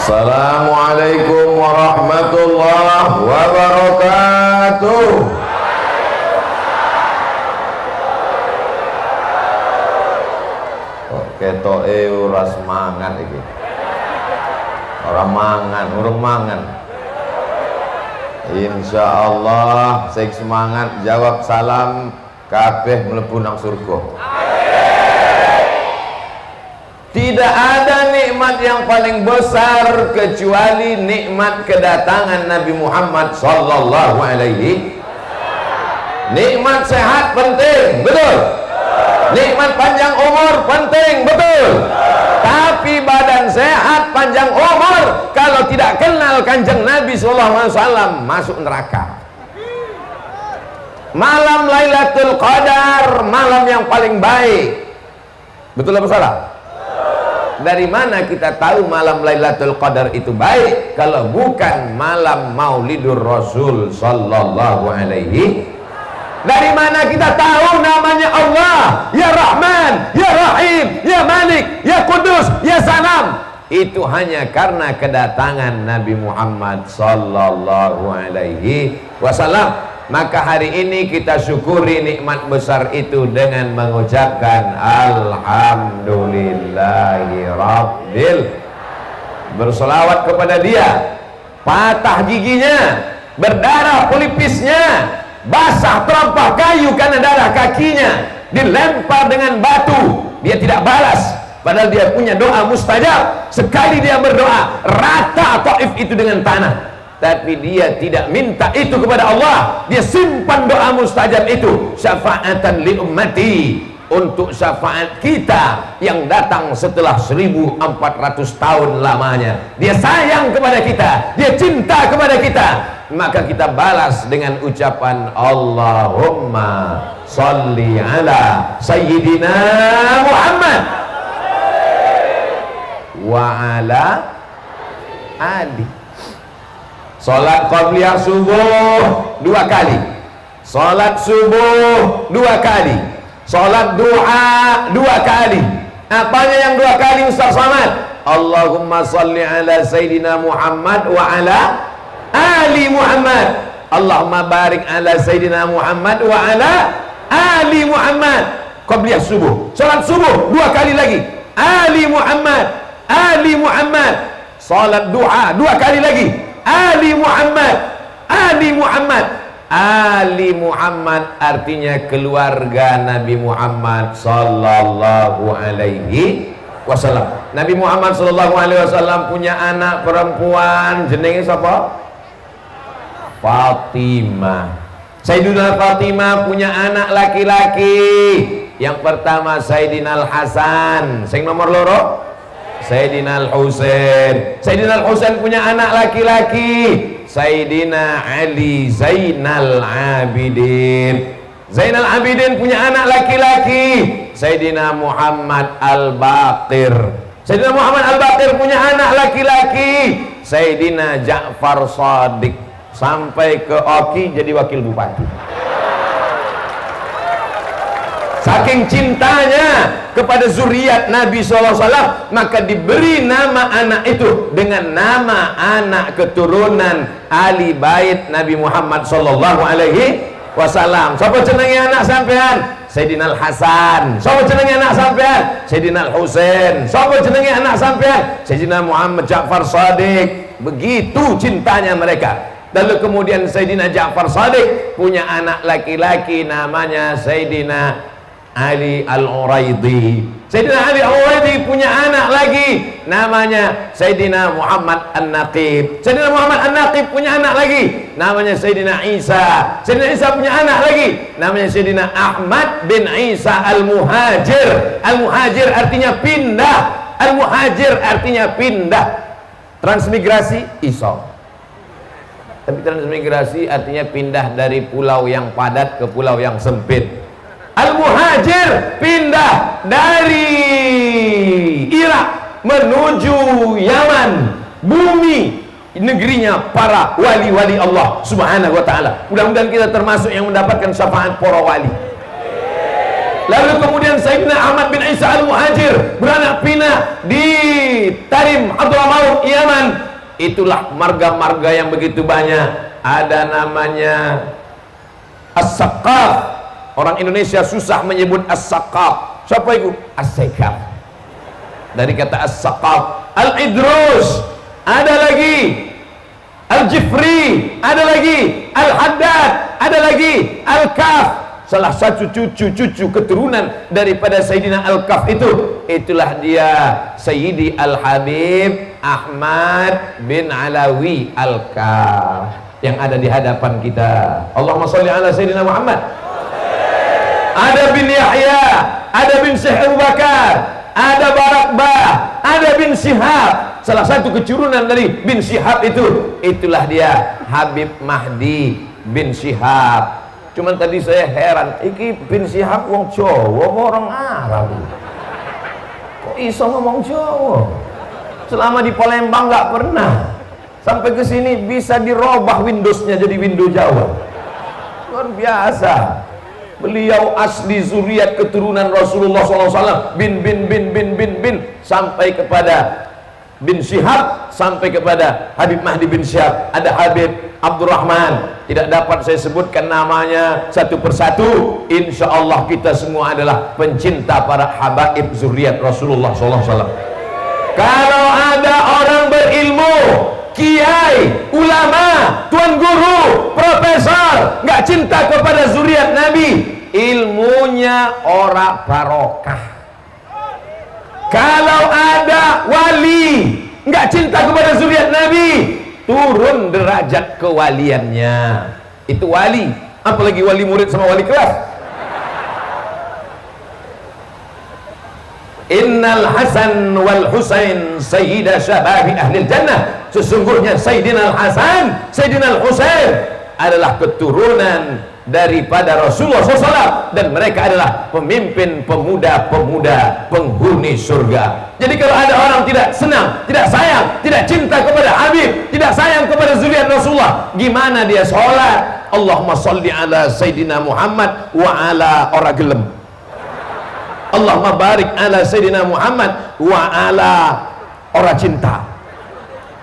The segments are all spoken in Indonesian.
Assalamualaikum warahmatullahi wabarakatuh. Ketoke ora semangat iki. Ora mangan, urung mangan. Insyaallah sing semangat jawab salam kabeh mlebu nang surga. Tidak ada nikmat yang paling besar kecuali nikmat kedatangan Nabi Muhammad sallallahu alaihi. Nikmat sehat penting, betul. Nikmat panjang umur penting, betul. Tapi badan sehat panjang umur kalau tidak kenal Kanjeng Nabi sallallahu alaihi wasallam masuk neraka. Malam Lailatul Qadar, malam yang paling baik. Betul apa salah? Dari mana kita tahu malam Lailatul Qadar itu baik kalau bukan malam Maulidur Rasul sallallahu alaihi? Dari mana kita tahu namanya Allah? Ya Rahman, Ya Rahim, Ya Malik, Ya Kudus, Ya Salam. Itu hanya karena kedatangan Nabi Muhammad sallallahu alaihi wasallam. Maka hari ini kita syukuri nikmat besar itu dengan mengucapkan Alhamdulillahi Rabbil. Bersolawat kepada dia. Patah giginya, berdarah pelipisnya, basah terampah kayu karena darah kakinya, dilempar dengan batu, dia tidak balas. Padahal dia punya doa mustajab. Sekali dia berdoa, rata Taif itu dengan tanah. Tapi dia tidak minta itu kepada Allah. Dia simpan doa mustajab itu, syafaatan li ummati, untuk syafaat kita yang datang setelah 1400 tahun lamanya. Dia sayang kepada kita, dia cinta kepada kita, maka kita balas dengan ucapan Allahumma salli ala Sayyidina Muhammad wa ala ali. Salat qabliyah subuh 2 kali, salat subuh 2 kali, salat duha 2 kali. Apanya yang 2 kali Ustaz Samad? Allahumma salli ala Sayyidina Muhammad wa ala ali Muhammad. Allahumma barik ala Sayyidina Muhammad wa ala ali Muhammad. Qabliyah subuh, salat subuh 2 kali lagi, ali Muhammad, ali Muhammad. Salat duha 2 kali lagi, Ali Muhammad, Ali Muhammad. Ali Muhammad artinya keluarga Nabi Muhammad sallallahu alaihi wasallam. Nabi Muhammad sallallahu alaihi wasallam punya anak perempuan, jenenge siapa? Fatimah. Sayyidina Fatimah punya anak laki-laki. Yang pertama Sayyidina Al-Hasan, sing nomor loro Sayyidina Al-Husain. Sayyidina Al-Husain punya anak laki-laki, Sayyidina Ali Zainal Abidin. Zainal Abidin punya anak laki-laki, Sayyidina Muhammad Al-Baqir. Sayyidina Muhammad Al-Baqir punya anak laki-laki, Sayyidina Ja'far Shadiq. Sampai ke Oki jadi wakil bupati. Saking cintanya kepada zuriat Nabi SAW, maka diberi nama anak itu dengan nama anak keturunan Ali Bait Nabi Muhammad Sallallahu Alaihi Wasallam. Siapa jenenge anak sampean? Sayyidina Al-Hasan. Siapa jenenge anak sampean? Sayyidina Al-Husain. Siapa jenenge anak sampean? Sayyidina Muhammad Ja'far Shadiq. Begitu cintanya mereka. Lalu kemudian Sayyidina Ja'far Shadiq punya anak laki-laki namanya Sayyidina Ali Al-Uraidi. Sayyidina Ali Al-Uraidi punya anak lagi namanya Sayyidina Muhammad An-Naqib. Sayyidina Muhammad An-Naqib punya anak lagi namanya Sayyidina Isa. Sayyidina Isa punya anak lagi namanya Sayyidina Ahmad bin Isa Al-Muhajir. Al-Muhajir artinya pindah. Al-Muhajir artinya pindah. Transmigrasi Isa. Tapi transmigrasi artinya pindah dari pulau yang padat ke pulau yang sempit. Al-Muhajir pindah dari Irak menuju Yaman, bumi negerinya para wali-wali Allah Subhanahu wa ta'ala. Mudah-mudahan kita termasuk yang mendapatkan syafaat para wali. Lalu kemudian Sayyidina Ahmad bin Isa al-Muhajir beranak pinak di Tarim Hadramaut Yaman. Itulah marga-marga yang begitu banyak. Ada namanya As-Saqqaf. Orang Indonesia susah menyebut As-Saqqaf. Siapa itu? As-Saqqaf. Dari kata As-Saqqaf. Al-Idrus, ada lagi Al-Jifri, ada lagi Al-Haddad, ada lagi Al-Kaf. Salah satu cucu keturunan daripada Sayyidina Al-Kaf itu, itulah dia Sayyidi Al-Habib Ahmad bin Alawi Al-Kaf yang ada di hadapan kita. Allahumma sholli ala Sayyidina Muhammad. Ada bin Yahya, ada bin Syekh Abu Bakar, ada Barakbah, ada bin Syihab. Salah satu keturunan dari bin Syihab itu, itulah dia Habib Mahdi bin Syihab. Cuman tadi saya heran, iki bin Syihab wong Jawa orang Arab? Kok iso ngomong Jawa? Selama di Palembang nggak pernah. Sampai ke sini bisa dirobah Windowsnya jadi Windows Jawa. Luar biasa. Beliau asli zuriat keturunan Rasulullah SAW, bin sampai kepada bin Syihab, sampai kepada Habib Mahdi bin Syihab. Ada Habib Abdurrahman, tidak dapat saya sebutkan namanya satu persatu. Insya Allah kita semua adalah pencinta para habaib zuriat Rasulullah SAW. Kalau ada orang berilmu, kiai, ulama, tuan guru, profesor, nggak cinta kepada zuriat Nabi, ilmunya ora barokah. Kalau ada wali nggak cinta kepada zuriat Nabi, turun derajat kewaliannya. Itu wali, apalagi wali murid sama wali kelas. Innal Hasan wal Husain sayyida syababi ahli jannah. Sesungguhnya Sayyidina Al-Hasan, Sayyidina Al-Husain adalah keturunan daripada Rasulullah SAW, dan mereka adalah pemimpin pemuda-pemuda penghuni surga. Jadi kalau ada orang tidak senang, tidak sayang, tidak cinta kepada Habib, tidak sayang kepada zuriat Rasulullah, gimana dia sholat? Allahumma sholli ala Sayyidina Muhammad wa ala ora gelem. Allahumma barik ala Sayyidina Muhammad wa ala ora cinta.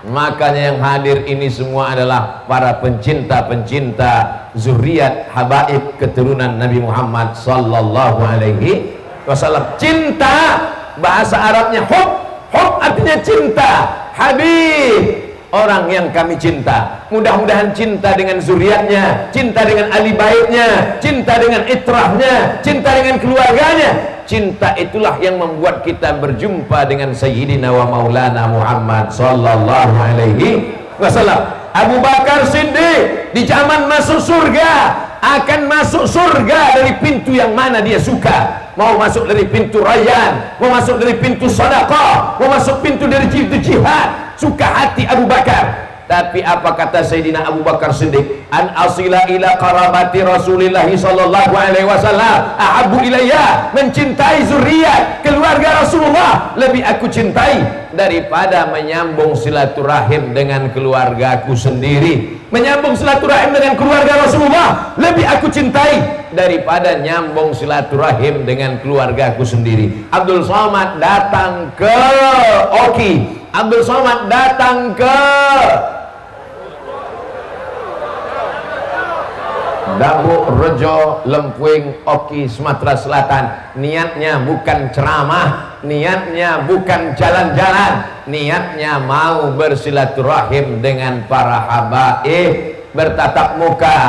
Makanya yang hadir ini semua adalah para pencinta-pencinta zuriat habaib keturunan Nabi Muhammad sallallahu alaihi wasallam. Cinta bahasa Arabnya hub, hub artinya cinta. Habib, orang yang kami cinta. Mudah-mudahan cinta dengan zuriatnya, cinta dengan ahli baitnya, cinta dengan itrahnya, cinta dengan keluarganya. Cinta itulah yang membuat kita berjumpa dengan Sayyidina wa Maulana Muhammad sallallahu alaihi wasallam. Abu Bakar Siddiq di zaman masuk surga akan masuk surga dari pintu yang mana dia suka. Mau masuk dari pintu Rayyan, mau masuk dari pintu Shadaqah, mau masuk pintu dari pintu jihad, suka hati Abu Bakar. Tapi apa kata Sayyidina Abu Bakar Siddiq? An asila ila qarabati Rasulillah sallallahu alaihi wasallam ahabbu ilayya, mencintai zuriat keluarga Rasulullah lebih aku cintai daripada menyambung silaturahim dengan keluargaku sendiri. Menyambung silaturahim dengan keluarga Rasulullah lebih aku cintai daripada nyambung silaturahim dengan keluargaku sendiri. Abdul Somad datang ke Oki, Abdul Somad datang ke Dabu Rejo, Lempuing, Oki, Sumatera Selatan. Niatnya bukan ceramah, niatnya bukan jalan-jalan, niatnya mau bersilaturahim dengan para habaib, bertatap muka.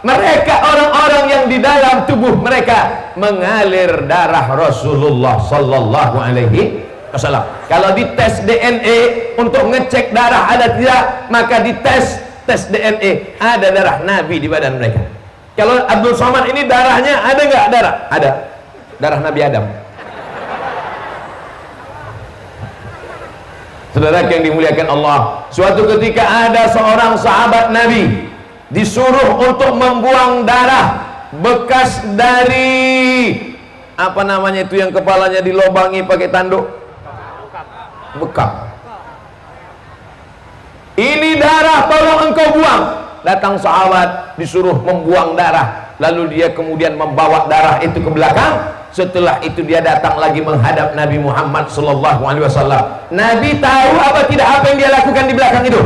Mereka orang-orang yang di dalam tubuh mereka mengalir darah Rasulullah sallallahu alaihi wasallam. Kalau dites DNA untuk ngecek darah ada tidak, maka dites DNA ada darah Nabi di badan mereka. Kalau Abdul Somad ini darahnya ada nggak darah? Ada, darah Nabi Adam. Saudara yang dimuliakan Allah, suatu ketika ada seorang sahabat Nabi disuruh untuk membuang darah bekas dari apa namanya itu yang kepalanya dilobangi pakai tanduk, bekam. Ini darah, tolong engkau buang. Datang sahabat disuruh membuang darah, lalu dia kemudian membawa darah itu ke belakang Setelah itu dia datang lagi menghadap Nabi Muhammad sallallahu alaihi wasallam. Nabi tahu apa tidak apa yang dia lakukan di belakang itu?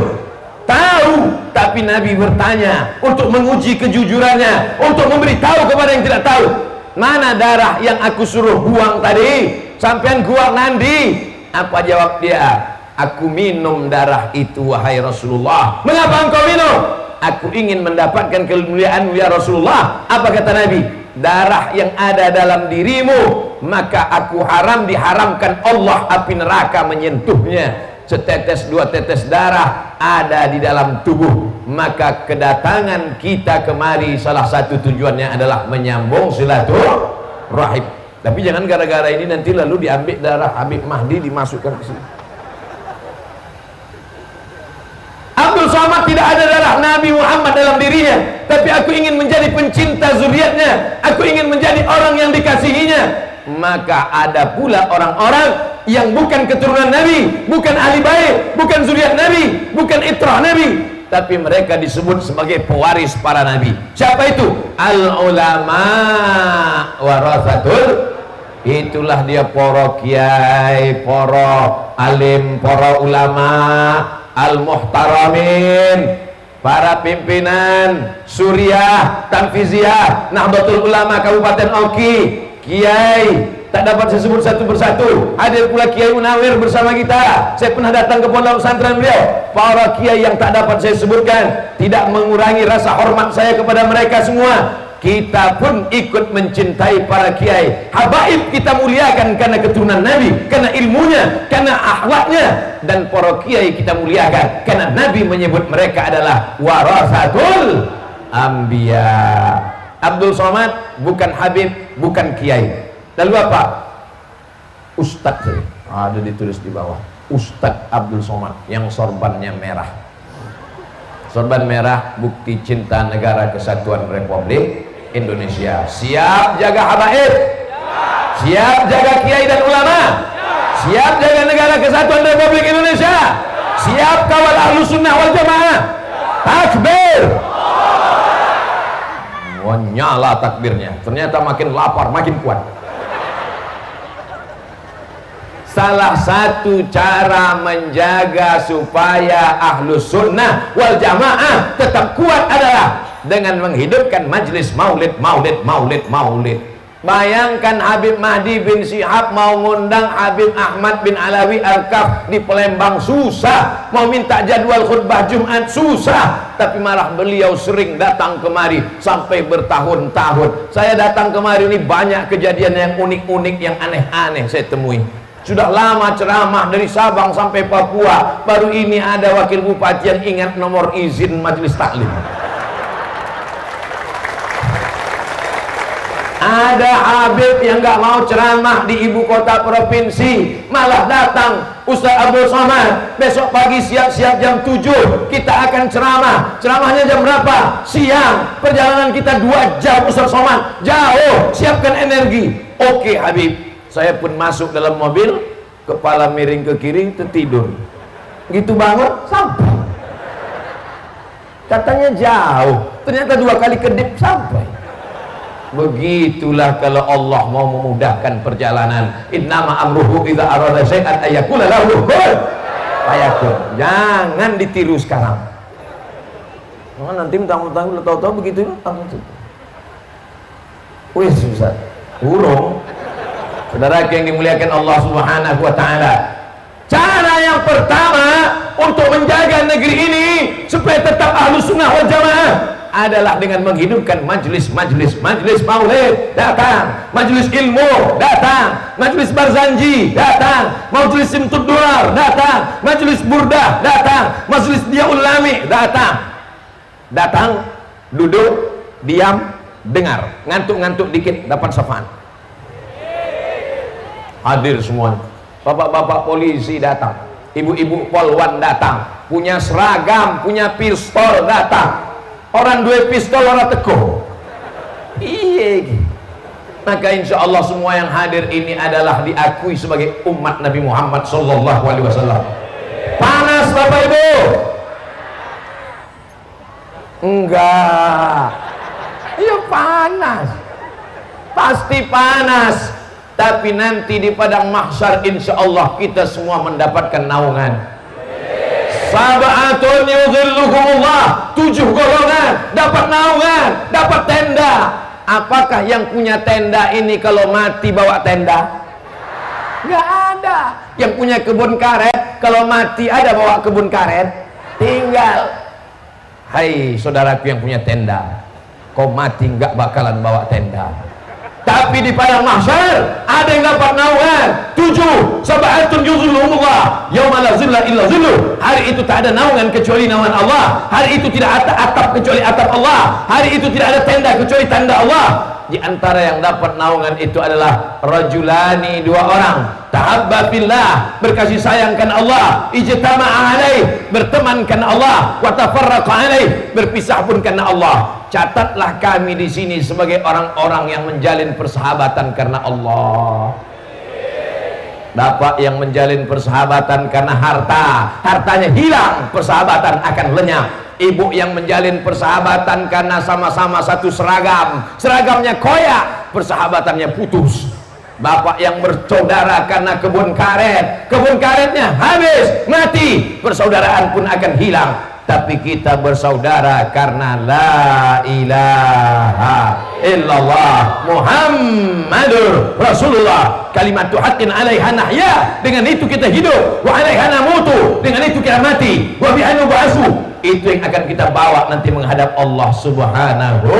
Tahu, tapi Nabi bertanya untuk menguji kejujurannya, untuk memberitahu kepada yang tidak tahu. Mana darah yang aku suruh buang tadi? Sampean buang nanti. Apa jawab dia? Aku minum darah itu wahai Rasulullah. Mengapa engkau minum? Aku ingin mendapatkan kemuliaan ya Rasulullah. Apa kata Nabi? Darah yang ada dalam dirimu, maka aku diharamkan Allah api neraka menyentuhnya. Setetes dua tetes darah ada di dalam tubuh, maka kedatangan kita kemari salah satu tujuannya adalah menyambung silaturahim. Tapi jangan gara-gara ini nanti lalu diambil darah Habib Mahdi dimasukkan ke sini. Abdul Somad tidak ada darah Nabi Muhammad dalam dirinya, tapi aku ingin menjadi pencinta zuriatnya, aku ingin menjadi orang yang dikasihinya. Maka ada pula orang-orang yang bukan keturunan Nabi, bukan ahli bait, bukan zuriat Nabi, bukan itrah Nabi, tapi mereka disebut sebagai pewaris para Nabi. Siapa itu? Al-ulama warasatul. Itulah dia para kiai, para alim, para ulama al-muhtaramin, para pimpinan Suriah, Tanfiziyah, Nahdlatul Ulama Kabupaten Oki, kiai tak dapat saya sebut satu persatu. Hadir pula Kiai Munawir bersama kita. Saya pernah datang ke pondok pesantren beliau. Para kiai yang tak dapat saya sebutkan tidak mengurangi rasa hormat saya kepada mereka semua. Kita pun ikut mencintai para kiai. Habaib kita muliakan karena keturunan Nabi, karena ilmunya, karena akhlaknya. Dan para kiai kita muliakan karena Nabi menyebut mereka adalah warasatul anbiya. Abdul Somad bukan Habib, bukan kiai. Lalu apa? Ustadz saya. Ada ditulis di bawah. Ustadz Abdul Somad yang sorbannya merah. Sorban merah bukti cinta negara kesatuan Republik Indonesia. Siap jaga habaib, siap jaga kiai dan ulama, siap jaga negara kesatuan Republik Indonesia, siap kawal Ahlus Sunnah wal Jamaah. Takbir. Oh, nyala takbirnya. Ternyata makin lapar makin kuat. Salah satu cara menjaga supaya Ahlus Sunnah wal Jamaah tetap kuat adalah dengan menghidupkan majlis maulid. Bayangkan Habib Mahdi bin Syihab mau ngundang Habib Ahmad bin Alawi Al-Kaf di Palembang susah, mau minta jadwal khutbah Jumat susah, tapi malah beliau sering datang kemari sampai bertahun-tahun. Saya datang kemari ini banyak kejadian yang unik-unik, yang aneh-aneh saya temui. Sudah lama ceramah dari Sabang sampai Papua, baru ini ada wakil bupati yang ingat nomor izin majelis taklim. Ada Habib yang gak mau ceramah di ibu kota provinsi, malah datang. Ustaz Abdul Somad, besok pagi siap-siap jam 7 kita akan ceramah. Ceramahnya jam berapa? Siang. Perjalanan kita 2 jam Ustaz Somad, jauh, siapkan energi. Oke Habib. Saya pun masuk dalam mobil, kepala miring ke kiri, tertidur. Gitu bangun, sampai. Katanya jauh, ternyata 2 kali kedip sampai. Begitulah kalau Allah mau memudahkan perjalanan. Innama amruhu idza arada syai'an ayyakula lahu kun fayakun. Jangan ditiru sekarang. Nanti mentang-mentang udah tahu-tahu begitu, wis susah. Urung. Saudara yang dimuliakan Allah Subhanahu wa taala. Cara yang pertama untuk menjaga negeri ini supaya tetap Ahlus Sunnah wal Jamaah adalah dengan menghidupkan majlis maulid, datang, majlis ilmu, datang, majlis barzanji, datang, majlis simtud durar, datang, majlis burdah, datang, majlis diaul lami, datang, duduk, diam, dengar, ngantuk-ngantuk dikit dapat syafaat. Hadir semua, bapak-bapak polisi datang, ibu-ibu polwan datang, punya seragam, punya pistol datang. Orang dua pistol orang teguh. Iya. Maka insya Allah semua yang hadir ini adalah diakui sebagai umat Nabi Muhammad Sallallahu Alaihi Wasallam. Panas Bapak Ibu? Enggak. Iya panas. Pasti panas. tapi nanti di padang mahsyar insya Allah kita semua mendapatkan naungan. Sab'atun yudhilluhumullah, 7 golongan dapat naungan, dapat tenda. Apakah yang punya tenda ini kalau mati bawa tenda? Nggak ada. Yang punya kebun karet kalau mati ada bawa kebun karet? Tinggal. Hai saudaraku yang punya tenda, kau mati nggak bakalan bawa tenda. Tapi di padang mahsyar ada yang dapat naungan. 7, sab'atun yudhilluhumullah yauma la zilla illa zilluh. Hari itu tak ada naungan kecuali naungan Allah. Hari itu tidak ada atap kecuali atap Allah. Hari itu tidak ada tenda kecuali tenda Allah. Di antara yang dapat naungan itu adalah rajulani, 2 orang, tahabba fillah, berkasih sayang karena Allah, ijtama'a alaih, berteman karena Allah, wa tafarraqa alaih, berpisah pun karena Allah. Catatlah kami di sini sebagai orang-orang yang menjalin persahabatan karena Allah. Bapak yang menjalin persahabatan karena harta, hartanya hilang, persahabatan akan lenyap. Ibu yang menjalin persahabatan karena sama-sama satu seragam, seragamnya koyak, persahabatannya putus. Bapak yang bersaudara karena kebun karet, kebun karetnya habis, mati, persaudaraan pun akan hilang. Tapi kita bersaudara karena la ilaha illallah Muhammadur Rasulullah, kalimatu haqqin alaiha nahya, dengan itu kita hidup, wa alaiha namutu, dengan itu kita mati, wa biha nub'atsu. Itu yang akan kita bawa nanti menghadap Allah Subhanahu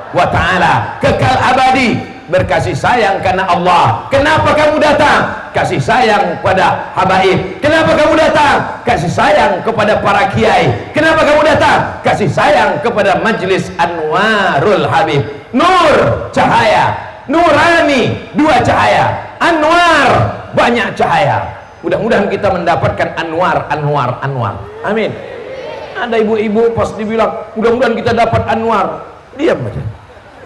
wa ta'ala, kekal abadi, berkasih sayang karena Allah. Kenapa kamu datang? Kasih sayang pada habaib. Kenapa kamu datang? Kasih sayang kepada para kiai. Kenapa kamu datang? Kasih sayang kepada majlis Anwarul Habib. Nur, cahaya. Nurani, 2 cahaya. Anwar, banyak cahaya. Mudah-mudahan kita mendapatkan anwar, anwar, anwar. Amin. Ada ibu-ibu pas dibilang mudah-mudahan kita dapat anwar, diam aja.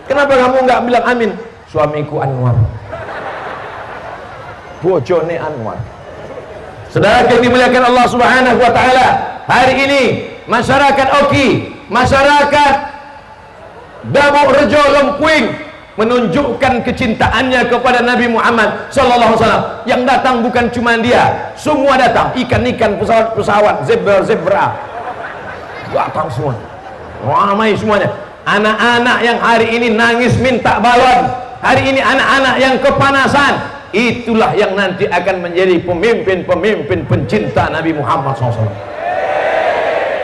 Kenapa kamu nggak bilang amin? Suamiku anwar, bojone anwar. Saudara yang dimuliakan Allah Subhanahu wa ta'ala, hari ini masyarakat Oki, masyarakat Dabuk Rejo Lempuing menunjukkan kecintaannya kepada Nabi Muhammad sallallahu alaihi wasallam. Yang datang bukan cuma dia, semua datang, ikan-ikan, pesawat-pesawat, zebra-zebra datang semua, ramai semuanya. Anak-anak yang hari ini nangis minta balon, hari ini anak-anak yang kepanasan, itulah yang nanti akan menjadi pemimpin-pemimpin pencinta Nabi Muhammad SAW.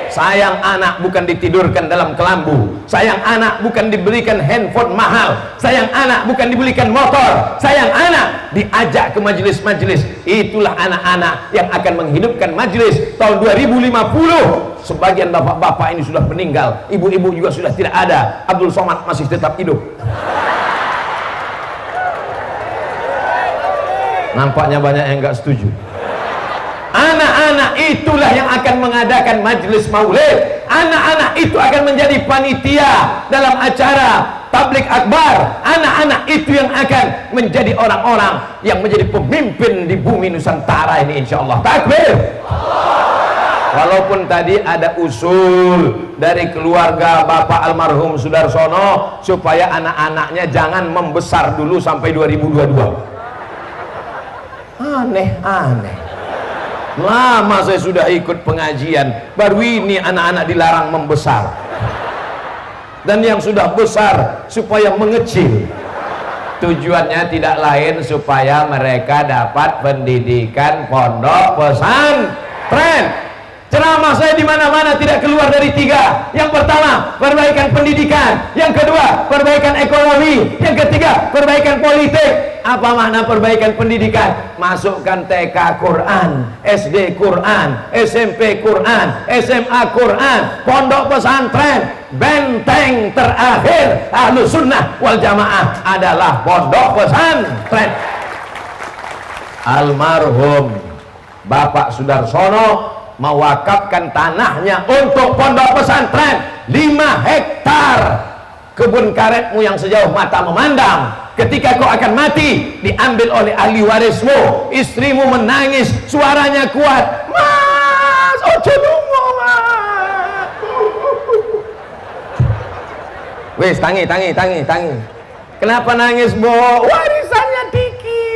Sayang anak bukan ditidurkan dalam kelambu, sayang anak bukan diberikan handphone mahal, sayang anak bukan dibelikan motor, sayang anak diajak ke majelis-majelis. Itulah anak-anak yang akan menghidupkan majelis tahun 2050. Sebagian bapak-bapak ini sudah meninggal, ibu-ibu juga sudah tidak ada, Abdul Somad masih tetap hidup. Nampaknya banyak yang nggak setuju. Anak-anak itulah yang akan mengadakan majelis maulid. Anak-anak itu akan menjadi panitia dalam acara tablik akbar. Anak-anak itu yang akan menjadi orang-orang yang menjadi pemimpin di bumi Nusantara ini, insya Allah. Takbir. Walaupun tadi ada usul dari keluarga Bapak almarhum Sudarsono supaya anak-anaknya jangan membesar dulu sampai 2022. Aneh-aneh. Lama saya sudah ikut pengajian, baru ini anak-anak dilarang membesar. Dan yang sudah besar supaya mengecil. Tujuannya tidak lain supaya mereka dapat pendidikan pondok pesantren. Ceramah saya di mana-mana tidak keluar dari 3. Yang pertama, perbaikan pendidikan. Yang kedua, perbaikan ekonomi. Yang ketiga, perbaikan politik. Apa makna perbaikan pendidikan? Masukkan TK Quran, SD Quran, SMP Quran, SMA Quran, pondok pesantren. Benteng terakhir Ahlus Sunnah wal Jamaah adalah pondok pesantren. Almarhum Bapak Sudarsono mewakafkan tanahnya untuk pondok pesantren 5 hektar. Kebun karetmu yang sejauh mata memandang, ketika kau akan mati diambil oleh ahli warismu. Istrimu menangis, suaranya kuat, "Mas, ojo lunga, Mas." Wes, tangi. Kenapa nangis, Bo? Warisannya dikit.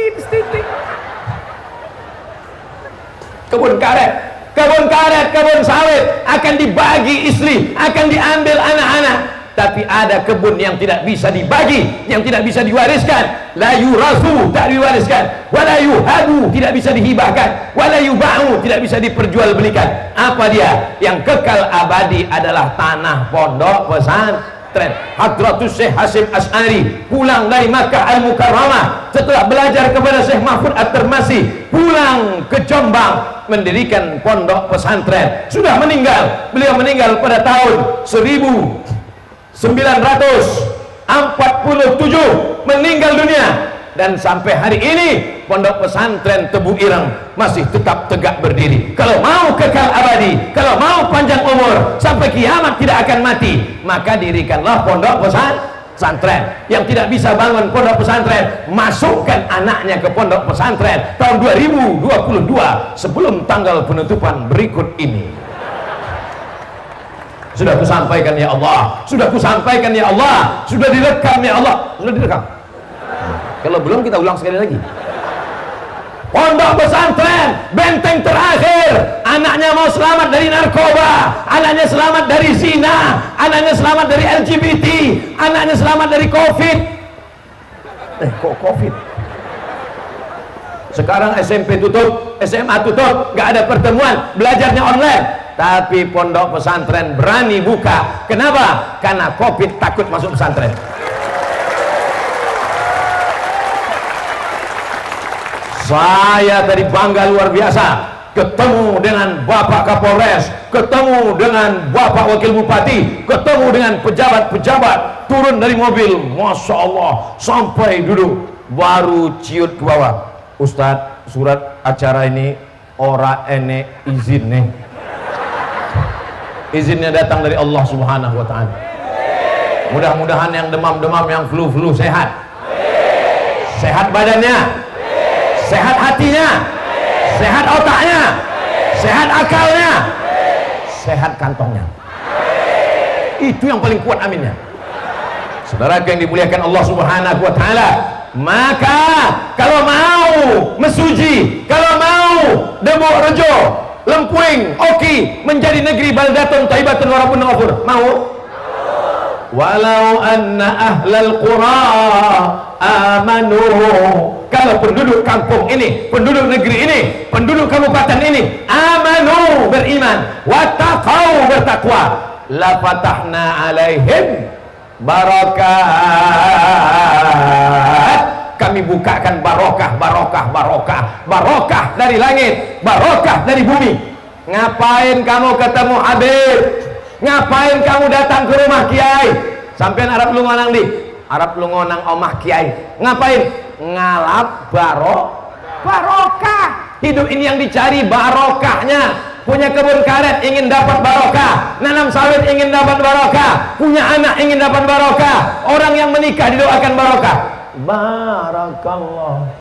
kebun karet, kebun sawit akan dibagi istri, akan diambil anak-anak. Tapi ada kebun yang tidak bisa dibagi, yang tidak bisa diwariskan. La yurasu, tak diwariskan. Wala yuhadu, tidak bisa dihibahkan. Wala yuba'u, tidak bisa diperjualbelikan. Apa dia? Yang kekal abadi adalah tanah pondok pesantren. Hadratus Syekh Hasyim Asy'ari pulang dari Makkah Al-Mukarramah setelah belajar kepada Syekh Mahfud At-Tirmasi, pulang ke Jombang mendirikan pondok pesantren. Sudah meninggal. Beliau meninggal pada tahun 1947, meninggal dunia. Dan sampai hari ini pondok pesantren Tebu Ireng masih tetap tegak berdiri. Kalau mau kekal abadi, kalau mau panjang umur sampai kiamat tidak akan mati, maka dirikanlah pondok pesantren. Yang tidak bisa bangun pondok pesantren, masukkan anaknya ke pondok pesantren tahun 2022 sebelum tanggal penutupan berikut ini. Sudah kusampaikan ya Allah, sudah kusampaikan ya Allah, sudah direkam ya Allah, sudah direkam. Kalau belum kita ulang sekali lagi. Pondok pesantren, benteng terakhir. Anaknya mau selamat dari narkoba, anaknya selamat dari zina, anaknya selamat dari LGBT, anaknya selamat dari COVID. Kok COVID? Sekarang SMP tutup, SMA tutup, nggak ada pertemuan, belajarnya online. Tapi pondok pesantren berani buka. Kenapa? Karena COVID takut masuk pesantren. Saya tadi bangga luar biasa ketemu dengan Bapak Kapolres, ketemu dengan Bapak Wakil Bupati, ketemu dengan pejabat-pejabat, turun dari mobil, Masya Allah, sampai duduk, baru ciut ke bawah. Ustadz, surat acara ini ora ene izin nih. Izinnya datang dari Allah Subhanahu wa Ta'ala. Mudah-mudahan yang demam-demam, yang flu-flu sehat. Sehat badannya, sehat hatinya, sehat otaknya, sehat akalnya, sehat kantongnya. Itu yang paling kuat, aminnya. Saudara yang dimuliakan Allah Subhanahu wa Ta'ala, maka kalau mau mesuji, kalau mau Demo Rejo, Lempuing, Oki menjadi negeri baldatun thayyibatun wa rabbun ghafur, mau? Walau anna ahlal qura amanu, kalau penduduk kampung ini, penduduk negeri ini, penduduk kabupaten ini amanu, beriman, wattaqau, bertakwa, la fatahna alaihim barakat, kami bukakan barokah, barokah, barokah, barokah dari langit, barokah dari bumi. Ngapain kamu ketemu Habib? Ngapain kamu datang ke rumah kiai? Sampean Arab lu ngonang di Arab lu ngonang omah kiai, ngapain? Ngalap barokah. Hidup ini yang dicari barokahnya. Punya kebun karet ingin dapat barokah, nanam sawit ingin dapat barokah, punya anak ingin dapat barokah, orang yang menikah didoakan barokah. Barakallah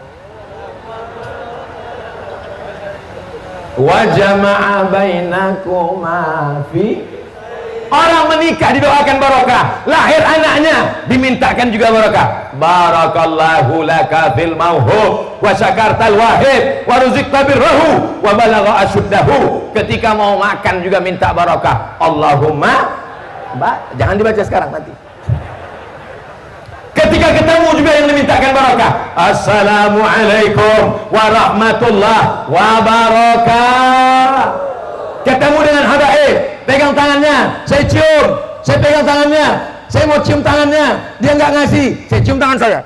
wa jama'a bainakuma fi, orang menikah didoakan barokah, lahir anaknya dimintakan juga barokah. Barakallahu laka fil mauhub wa syakartal wahid wa ruzikta birrahu wa balagha asyuddahu. Ketika mau makan juga minta barokah. Allahumma jangan dibaca sekarang, nanti. Ketika ketemu juga yang dimintakan barokah. Assalamualaikum warahmatullahi wabarakatuh. Ketemu dengan habaib, pegang tangannya, saya cium, saya pegang tangannya, saya mau cium tangannya, dia nggak ngasih, saya cium tangan saya.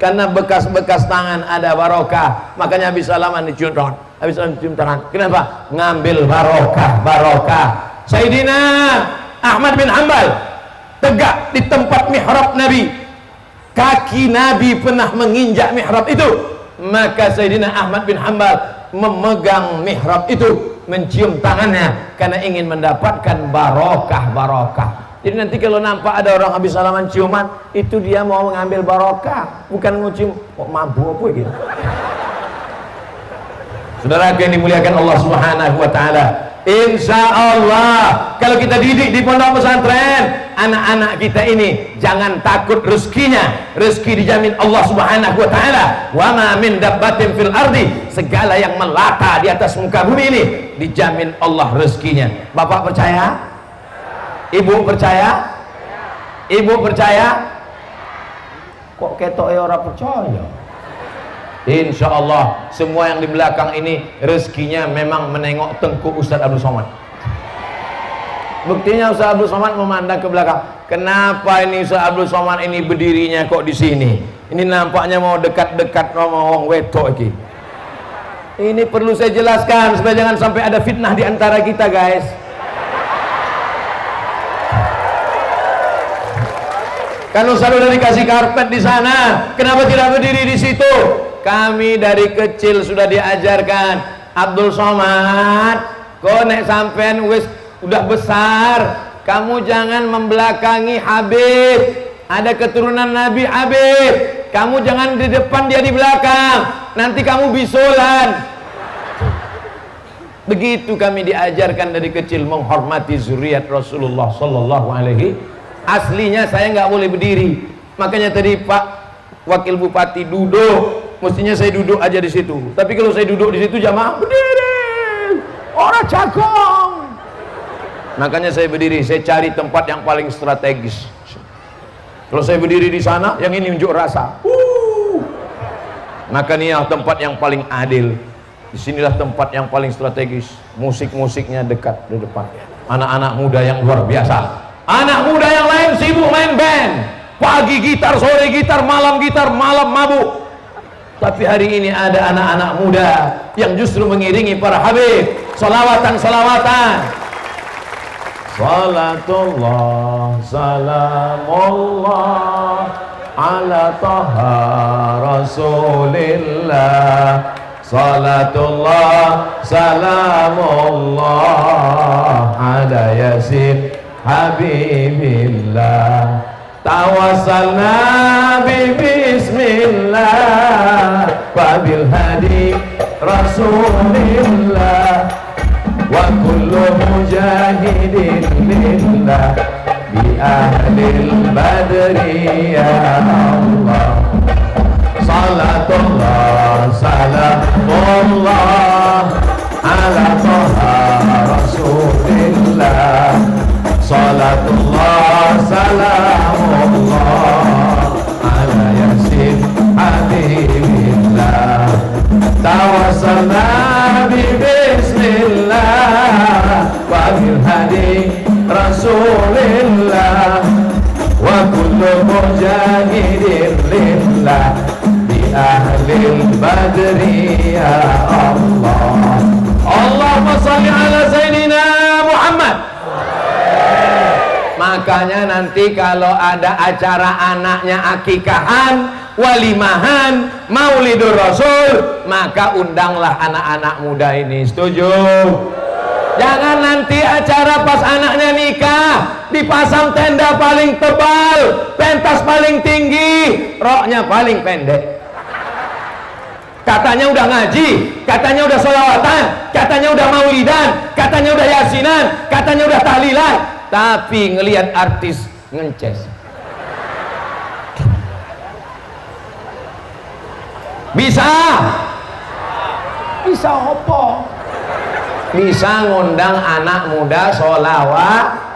Karena bekas-bekas tangan ada barokah, makanya habis salaman dicium tangan, habis salaman dicium tangan. Kenapa? Ngambil barokah, barokah. Sayyidina Ahmad bin Hanbal tegak di tempat mihrab Nabi, kaki Nabi pernah menginjak mihrab itu, maka Sayyidina Ahmad bin Hanbal memegang mihrab itu, mencium tangannya karena ingin mendapatkan barokah. Jadi nanti kalau nampak ada orang habis salaman ciuman, itu dia mau mengambil barokah, bukan mau cium. Kok mabuk apa gitu? Saudara yang dimuliakan Allah Subhanahu wa Ta'ala, insya Allah kalau kita didik di pondok pesantren, anak-anak kita ini jangan takut rezekinya. Rezeki dijamin Allah Subhanahu wa taala. Wa ma min dabbatin fil ardi, segala yang melata di atas muka bumi ini dijamin Allah rezekinya. Bapak percaya? Ibu percaya? Ibu percaya? Kok ketok orang percaya? Insya Allah semua yang di belakang ini rezekinya memang menengok tengkuk Ustaz Abdul Somad. Buktinya Ustaz Abdul Somad memandang ke belakang. Kenapa ini Ustaz Abdul Somad ini berdirinya kok di sini? Ini nampaknya mau dekat-dekat sama orang wetok iki. Ini perlu saya jelaskan supaya jangan sampai ada fitnah di antara kita, guys. Kan Ustaz udah dikasih karpet di sana, kenapa tidak berdiri di situ? Kami dari kecil sudah diajarkan, Abdul Somad, kau nek sampean wis udah besar, kamu jangan membelakangi Habib. Ada keturunan Nabi Habib, kamu jangan di depan dia di belakang, nanti kamu bisulan. Begitu kami diajarkan dari kecil menghormati zuriat Rasulullah sallallahu alaihi. Aslinya saya nggak boleh berdiri, makanya tadi Pak Wakil Bupati duduk. Mestinya saya duduk aja di situ. Tapi kalau saya duduk di situ jamaah berdiri, orang cakong. Makanya saya berdiri. Saya cari tempat yang paling strategis. Kalau saya berdiri di sana, yang ini unjuk rasa. Maka ini tempat yang paling adil. Disinilah tempat yang paling strategis. Musik-musiknya dekat di depan. Anak-anak muda yang luar biasa. Anak muda yang lain sibuk main band. Pagi gitar, sore gitar, malam mabuk. Tapi hari ini ada anak-anak muda yang justru mengiringi para habib, salawatan-salawatan. Salatullah, salamullah ala taha rasulillah. Salatullah, salamullah ala yasin habibillah. Tawassalna bi bismillah wa bil hadi rasulillah wa kullu mujahidin lillah bi ahlil badri ya Allah. Salatullah salamullah ala taha rasulillah. Salatullah salamullah ala yasin habibillah. Tawassalna bi bismillah wa bil hadi rasulillah wa kullu mujahidin lillah bi ahlil badri ya Allah. Allahumma salli ala sayyidina Muhammad. Makanya nanti kalau ada acara anaknya akikahan, walimahan, maulidur rasul, maka undanglah anak-anak muda ini. Setuju? Jangan nanti acara pas anaknya nikah dipasang tenda paling tebal, pentas paling tinggi, roknya paling pendek. Katanya udah ngaji, katanya udah sholawatan, katanya udah maulidan, katanya udah yasinan, katanya udah tahlilan, tapi ngelihat artis ngences. Bisa opo? Bisa ngundang anak muda sholawatan.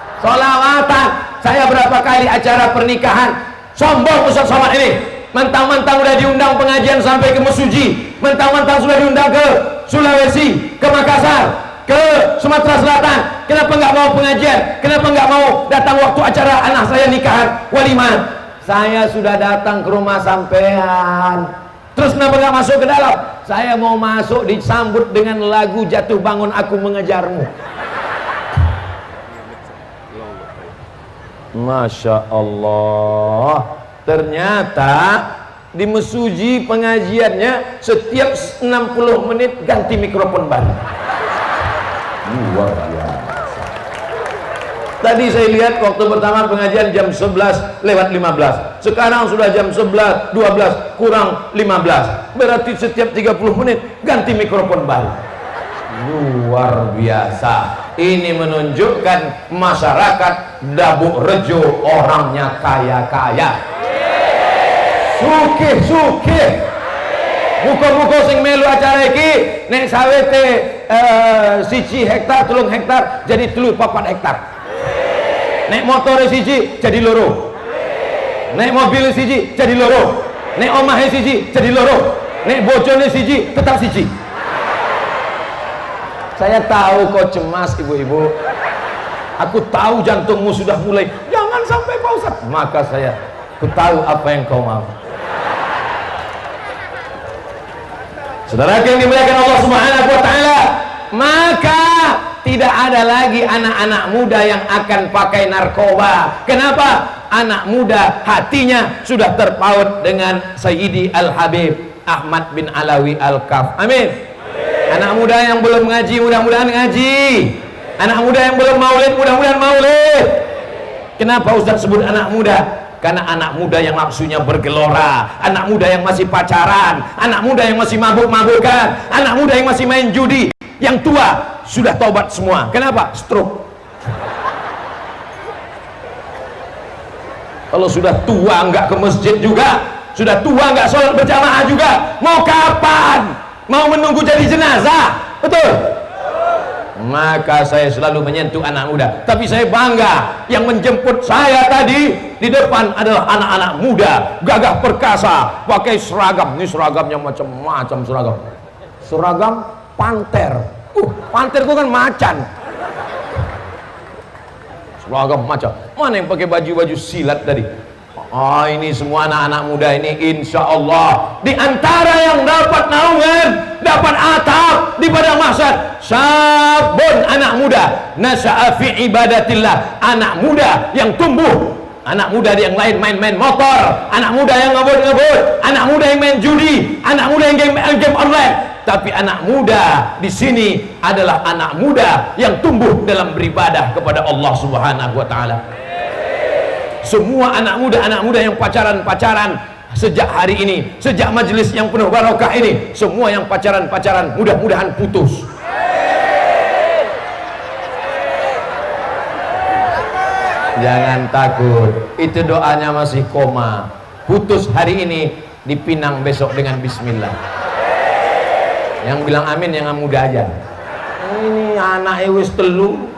Saya berapa kali acara pernikahan sombong Ustaz Somad ini, mentang-mentang udah diundang pengajian sampai ke Mesuji, mentang-mentang sudah diundang ke Sulawesi, ke Makassar, ke Sumatera Selatan, kenapa nggak mau pengajian? Kenapa nggak mau datang waktu acara anak saya nikahan, waliman? Saya sudah datang ke rumah sampean. Terus kenapa nggak masuk ke dalam? Saya mau masuk disambut dengan lagu Jatuh Bangun Aku Mengejarmu. Masya Allah. Ternyata di Mesuji pengajiannya setiap 60 menit ganti mikrofon baru. Luar biasa. Tadi saya lihat waktu pertama pengajian jam 11:15. Sekarang sudah jam 11:12 kurang 15. Berarti setiap 30 menit ganti mikrofon baru. Luar biasa. Ini menunjukkan masyarakat Dabuk Rejo orangnya kaya-kaya, sugih-sugih. Muka-muka sing melu acara iki nek sawete 1 hektar 3 hektar jadi 3-4 hektar. Nek motore siji jadi loro, nek mobil siji jadi loro, nek omahe siji jadi loro, nek bojone siji tetap siji. Saya tahu kau cemas ibu-ibu, aku tahu jantungmu sudah mulai jangan sampai Pak Ustaz, maka aku tahu apa yang kau mau. Saudara yang dimuliakan Allah Subhanahu wa taala, maka tidak ada lagi anak-anak muda yang akan pakai narkoba. Kenapa? Anak muda hatinya sudah terpaut dengan Sayyidi Al-Habib Ahmad bin Alawi Al-Kaf. Amin. Anak muda yang belum ngaji, mudah-mudahan ngaji. Anak muda yang belum maulid, mudah-mudahan maulid. Kenapa Ustaz sebut anak muda? Karena anak muda yang nafsunya bergelora, anak muda yang masih pacaran, anak muda yang masih mabuk-mabukan, anak muda yang masih main judi. Yang tua sudah taubat semua. Kenapa? Stroke. Kalau sudah tua nggak ke masjid juga, sudah tua nggak sholat berjamaah juga, mau kapan? Mau menunggu jadi jenazah? Betul? Maka saya selalu menyentuh anak muda. Tapi saya bangga yang menjemput saya tadi di depan adalah anak-anak muda, gagah perkasa, pakai seragam. Ini seragamnya macam-macam seragam. Seragam panter. Panter itu kan macan. Seragam macan. Mana yang pakai baju-baju silat tadi? Ini semua anak-anak muda ini insya Allah di antara yang dapat naungan, dapat atap di padang mahsyar, sabun anak muda nasya'a fi ibadatillah, anak muda yang tumbuh, anak muda yang lain main-main motor, anak muda yang ngebut-ngebut, anak muda yang main judi, anak muda yang game online. Tapi anak muda di sini adalah anak muda yang tumbuh dalam beribadah kepada Allah Subhanahu wa taala. Semua anak muda yang pacaran-pacaran sejak hari ini, sejak majelis yang penuh barokah ini, semua yang pacaran-pacaran mudah-mudahan putus. Jangan takut, itu doanya masih koma. Putus hari ini, dipinang besok dengan bismillah. Yang bilang amin yang muda aja. Ini anak wis telu.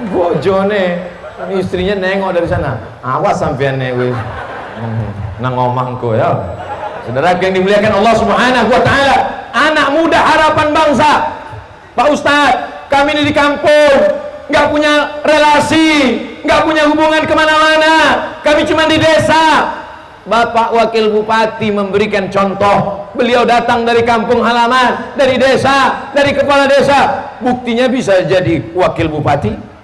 Bojone istrinya nengok dari sana, awas sampean wis nang omahku ya. Saudara yang dimuliakan Allah Subhanahu wa taala, anak muda harapan bangsa. Pak Ustadz, kami ini di kampung nggak punya relasi, nggak punya hubungan kemana-mana, kami cuma di desa. Bapak Wakil Bupati memberikan contoh, beliau datang dari kampung halaman, dari desa, dari kepala desa, buktinya bisa jadi wakil bupati.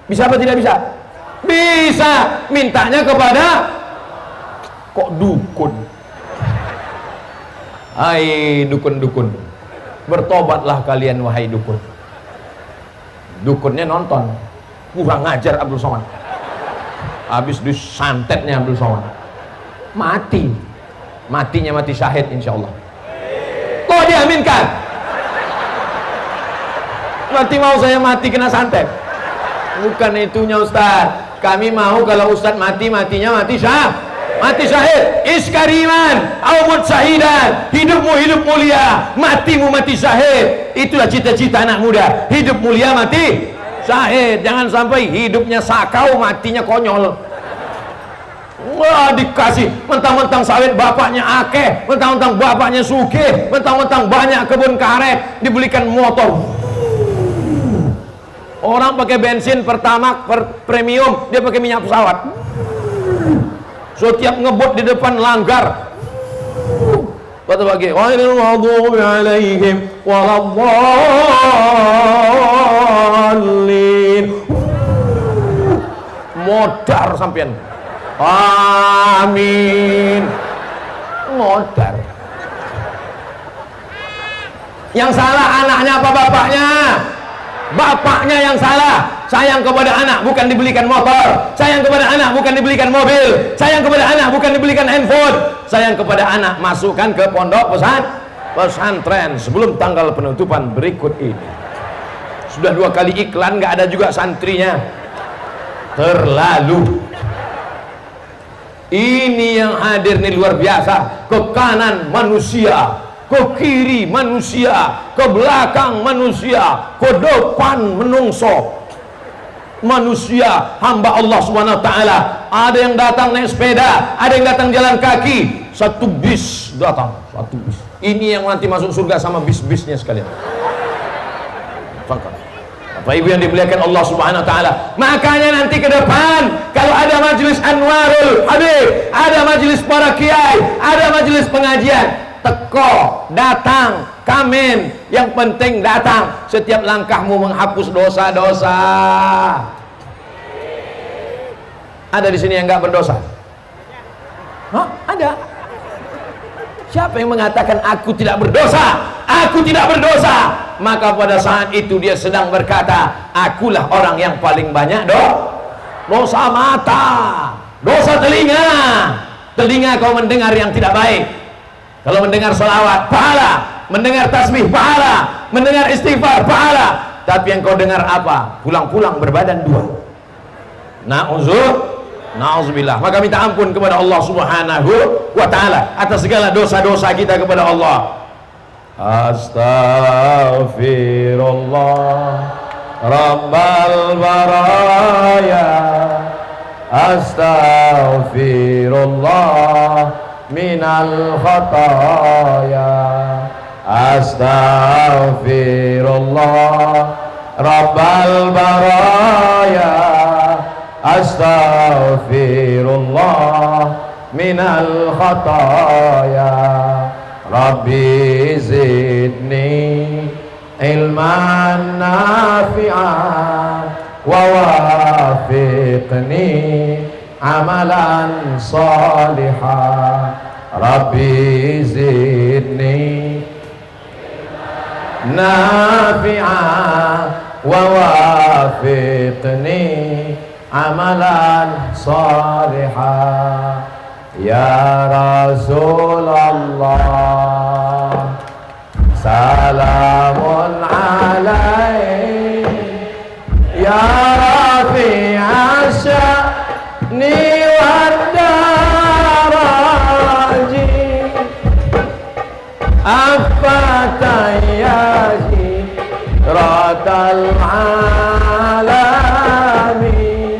Bisa apa tidak bisa? Bisa. Mintanya kepada kok dukun. Hai dukun-dukun, bertobatlah kalian wahai dukun. Dukunnya nonton, kurang ngajar Abdul Somad. Habis disantetnya Abdul Somad, mati. Matinya mati syahid insyaallah. Kok diaminkan? Nanti mau saya mati kena santet. Bukan itunya Ustaz. Kami mau kalau Ustaz mati, matinya mati syahid. Iskariman awmut syahidan, hidupmu hidup mulia, matimu mati syahid. Itulah cita-cita anak muda, hidup mulia mati syahid. Jangan sampai hidupnya sakau, matinya konyol. Wah, dikasih mentang-mentang sawit bapaknya akeh, mentang-mentang bapaknya sugih, mentang-mentang banyak kebun karet, dibelikan motor. Orang pakai bensin pertama premium, dia pakai minyak pesawat. Setiap ngebut di depan langgar. Kata bagi, ghairil maghdubi alaihim waladdallin. Modar sampean. Amin. Modar. Yang salah anaknya apa bapaknya? Bapaknya yang salah. Sayang kepada anak bukan dibelikan motor, sayang kepada anak bukan dibelikan mobil, sayang kepada anak bukan dibelikan handphone, sayang kepada anak masukkan ke pondok pesantren. pesantren sebelum tanggal penutupan berikut ini. Sudah 2 kali iklan, nggak ada juga santrinya. Terlalu. Ini yang hadir nih luar biasa. Ke kanan manusia, ke kiri manusia, ke belakang manusia, ke depan menungso manusia, hamba Allah Subhanahu wa taala. Ada yang datang naik sepeda, ada yang datang jalan kaki. Satu bis datang, satu bis. Ini yang nanti masuk surga sama bis-bisnya sekalian. Bapak Ibu yang dimuliakan Allah Subhanahu wa taala. Makanya nanti ke depan kalau ada majelis Anwarul Habib, ada majelis para kiai, ada majelis pengajian, teko, datang, kamen, yang penting datang. Setiap langkahmu menghapus dosa-dosa. Ada di sini yang enggak berdosa? Hah? Ada. Siapa yang mengatakan aku tidak berdosa? Aku tidak berdosa. Maka pada saat itu dia sedang berkata, akulah orang yang paling banyak dosa mata, dosa telinga. Telinga kau mendengar yang tidak baik. Kalau mendengar selawat, pahala. Mendengar tasbih, pahala. Mendengar istighfar, pahala. Tapi yang kau dengar apa? Pulang-pulang berbadan 2. Na'udzubillah. Maka minta ampun kepada Allah Subhanahu wa ta'ala atas segala dosa-dosa kita kepada Allah. Astaghfirullah Rabbal baraya, astaghfirullah minal khataya, astaghfirullah Rabbal baraya, astaghfirullah minal khataya. Rabbi zidni ilman nafi'an wa wafiqni amalan salihan. Rabbi zidni nafi'an wa wafiqni amalan salihan. Ya Rasulullah, salamun alaik, ya rafi'a sya'ni wad daraji, afatayyahi ratal alami,